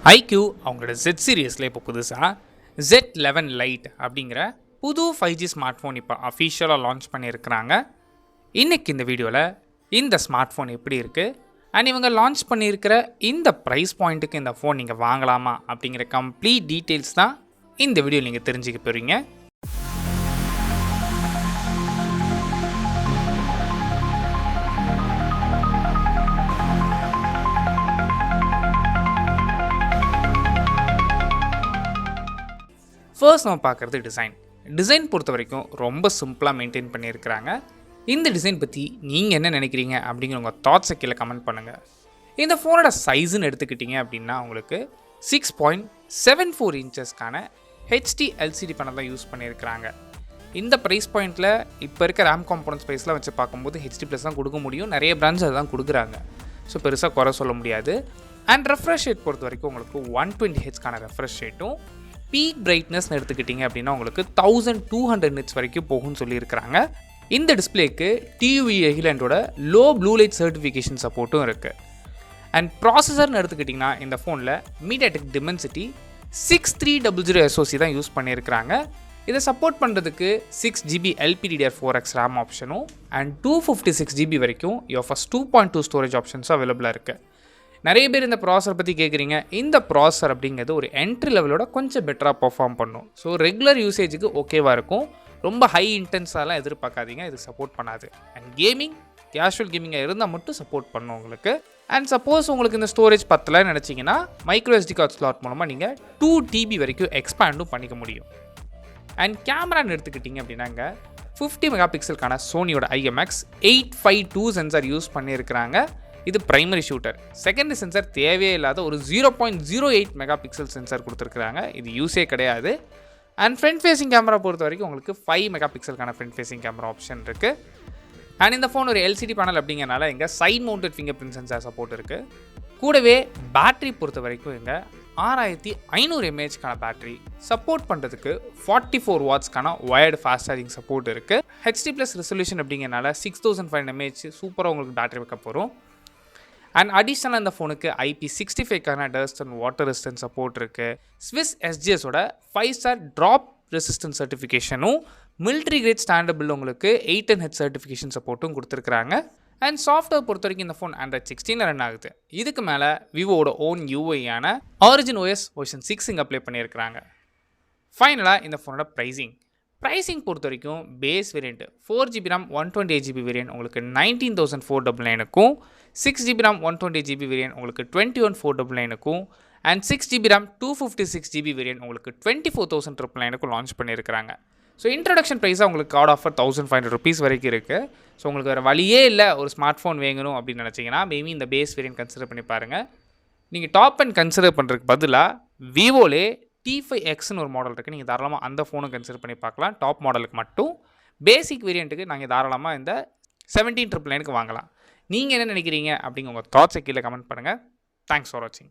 iQOO அவங்களோட Z சீரிஸில் இப்போ புதுசாக Z11 Lite அப்படிங்கிற புது 5G ஸ்மார்ட் ஃபோன் இப்போ அஃபிஷியலாக லான்ச் பண்ணியிருக்கிறாங்க. இன்றைக்கி இந்த வீடியோவில் இந்த ஸ்மார்ட் ஃபோன் எப்படி இருக்குது அண்ட் இவங்க லான்ச் பண்ணியிருக்கிற இந்த ப்ரைஸ் பாயிண்ட்டுக்கு இந்த ஃபோன் நீங்கள் வாங்கலாமா அப்படிங்கிற கம்ப்ளீட் டீட்டெயில்ஸ் தான் இந்த வீடியோ நீங்கள் தெரிஞ்சுக்க போகிறீங்க. ஃபர்ஸ்ட் நம்ம பார்க்குறது டிசைன் பொறுத்த வரைக்கும் ரொம்ப சிம்பிளாக மெயின்டைன் பண்ணியிருக்கிறாங்க. இந்த டிசைன் பற்றி நீங்கள் என்ன நினைக்கிறீங்க அப்படிங்கிற உங்கள் தாட்ஸை கீழே கமெண்ட் பண்ணுங்கள். இந்த ஃபோனோட சைஸுன்னு எடுத்துக்கிட்டிங்க அப்படின்னா உங்களுக்கு 6.74 இன்ச்சஸ்க்கான ஹெச்டி எல்சிடி பேனல் தான் யூஸ் பண்ணியிருக்கிறாங்க. இந்த ப்ரைஸ் பாயிண்ட்டில் இப்போ இருக்க ரேம் காம்போனன்ட் ஸ்பேஸ்லாம் வச்சு பார்க்கும்போது ஹெச்டி ப்ளஸ் தான் கொடுக்க முடியும். நிறைய பிராண்ட்ஸ் அதுதான் கொடுக்குறாங்க. ஸோ பெருசாக குறை சொல்ல முடியாது. அண்ட் ரெஃப்ரெஷ் ரேட் பொறுத்த வரைக்கும் உங்களுக்கு 120 ஹெச்க்கான ரெஃப்ரெஷ் ரேட்டும் பீக் பிரைட்னஸ்னு எடுத்துக்கிட்டிங்க அப்படின்னா உங்களுக்கு 1200 நிட்ஸ் வரைக்கும் போகும்னு சொல்லியிருக்கிறாங்க. இந்த டிஸ்பிளேக்கு டிவி எகிலண்டோட லோ ப்ளூ லைட் சர்டிஃபிகேஷன் சப்போர்ட்டும் இருக்குது. அண்ட் ப்ராசஸர்னு எடுத்துக்கிட்டிங்கன்னா இந்த ஃபோனில் MediaTek Dimensity 6300 SoC தான் யூஸ் பண்ணியிருக்கிறாங்க. இதை சப்போர்ட் பண்ணுறதுக்கு 6GB LPDDR4X RAM ஆப்ஷனும் அண்ட் 256GB வரைக்கும் யோஃபஸ் 2.2 ஸ்டோரேஜ் ஆப்ஷன்ஸும் அவைலபிளாக இருக்குது. நிறைய பேர் இந்த ப்ராசஸர் பற்றி கேட்குறீங்க. இந்த ப்ராசஸர் அப்படிங்கிறது ஒரு என்ட்ரி லெவலோட கொஞ்சம் பெட்டராக பர்ஃபார்ம் பண்ணும். ஸோ ரெகுலர் யூசேஜுக்கு ஓகேவாக இருக்கும். ரொம்ப ஹை இன்டென்ஸாலாம் எதிர்பார்க்காதீங்க, இது சப்போர்ட் பண்ணாது. அண்ட் கேஷுவல் கேமிங்காக இருந்தால் மட்டும் சப்போர்ட் பண்ணும் உங்களுக்கு. அண்ட் சப்போஸ் உங்களுக்கு இந்த ஸ்டோரேஜ் பத்தலைன்னு நினச்சிங்கன்னா மைக்ரோ SD கார்ட் ஸ்லாட் மூலமாக நீங்கள் 2TB வரைக்கும் எக்ஸ்பேண்டும் பண்ணிக்க முடியும். அண்ட் கேமரான்னு எடுத்துக்கிட்டிங்க அப்படின்னாங்க 50 மெகா பிக்சலுக்கான சோனியோட IMX 852 சென்சார் யூஸ் பண்ணியிருக்கிறாங்க. இது பிரைமரி ஷூட்டர். செகண்டரி சென்சார் தேவையே இல்லாத ஒரு 0.08 மெகா பிக்சல் சென்சார் கொடுத்துருக்குறாங்க. இது யூஸே கிடையாது. அண்ட் ஃப்ரண்ட் ஃபேஸிங் கேமரா பொறுத்த வரைக்கும் உங்களுக்கு 5 மெகா பிக்சலுக்கான ஃப்ரண்ட் ஃபேஸிங் கேமரா ஆப்ஷன் இருக்குது. அண்ட் இந்த ஃபோன் ஒரு LCD பேனல் அப்படிங்கிறனால இங்கே side mounted finger sensor support இருக்குது. கூடவே பேட்டரி பொறுத்த வரைக்கும் இங்கே 6500 mAhக்கான பேட்டரி சப்போர்ட் பண்ணுறதுக்கு 44 வாட்ஸ்க்கான வயர்டு ஃபாஸ்ட் சார்ஜிங் சப்போர்ட் இருக்குது. HD+ ரெசல்யூஷன் அப்படிங்கிறனால 6500 mAh சூப்பராக உங்களுக்கு பேட்டரி வைக்க போகிறோம். அண்ட் அடிஷ்னலாக இந்த ஃபோனுக்கு IP65க்கான dust and water resistant support இருக்குது. ஸ்விஸ் SGSோட 5-star ட்ராப் ரெசிஸ்டன்ட் சர்டிஃபிகேஷனும் மிலிட்ரி கிரேட் ஸ்டாண்டபிள் உங்களுக்கு 810H சர்டிஃபிகேஷன் சப்போர்ட்டும் கொடுத்துருக்குறாங்க. அண்ட் சாஃப்ட்வேர் பொறுத்த வரைக்கும் இந்த ஃபோன் Android 16 ரன் ஆகுது. இதுக்கு மேலே விவோட ஓன் UI-யான ஆரிஜின் OS வெர்ஷன் 6 இங்கே அப்ளை பண்ணியிருக்கிறாங்க. ஃபைனலாக இந்த ஃபோனோட ப்ரைஸிங் பொறுத்த வரைக்கும் base variant 4GB RAM 128GB variant உங்களுக்கு 19,499க்கும் 6GB RAM 128GB வேரியன்ட் உங்களுக்கு 21,499க்கும் and 6GB RAM 256GB variant உங்களுக்கு 24,999க்கும் லான்ச் பண்ணியிருக்கிறாங்க. ஸோ இன்ட்ரடக்ஷன் ப்ரைஸாக உங்களுக்கு கார்டு ஆஃபர் 1500 rupees வரைக்கும் இருக்குது. ஸோ உங்களுக்கு வேறு வழியே இல்லை ஒரு ஸ்மார்ட் ஃபோன் வேங்கணும் அப்படின்னு நினச்சிங்கன்னா மேபி இந்த பேஸ் வேரியன்ட் கன்சிடர் பண்ணி பாருங்கள். நீங்கள் டாப் அண்ட் கன்சிடர் பண்ணுறதுக்கு பதிலாக விவோலே T5Xன்னு ஒரு மாடல் இருக்குது. நீங்கள் தாராளமாக அந்த ஃபோனும் கன்சிடர் பண்ணி பார்க்கலாம். டாப் மாடலுக்கு மட்டும். பேசிக் வேரியண்ட்டுக்கு நாங்கள் தாராளமாக இந்த 17,999க்கு வாங்கலாம். நீங்கள் என்ன நினைக்கிறீங்க அப்படிங்கிற உங்கள் தாட்ஸை கீழே கமெண்ட் பண்ணுங்கள். தேங்க்ஸ் ஃபார் வாட்சிங்.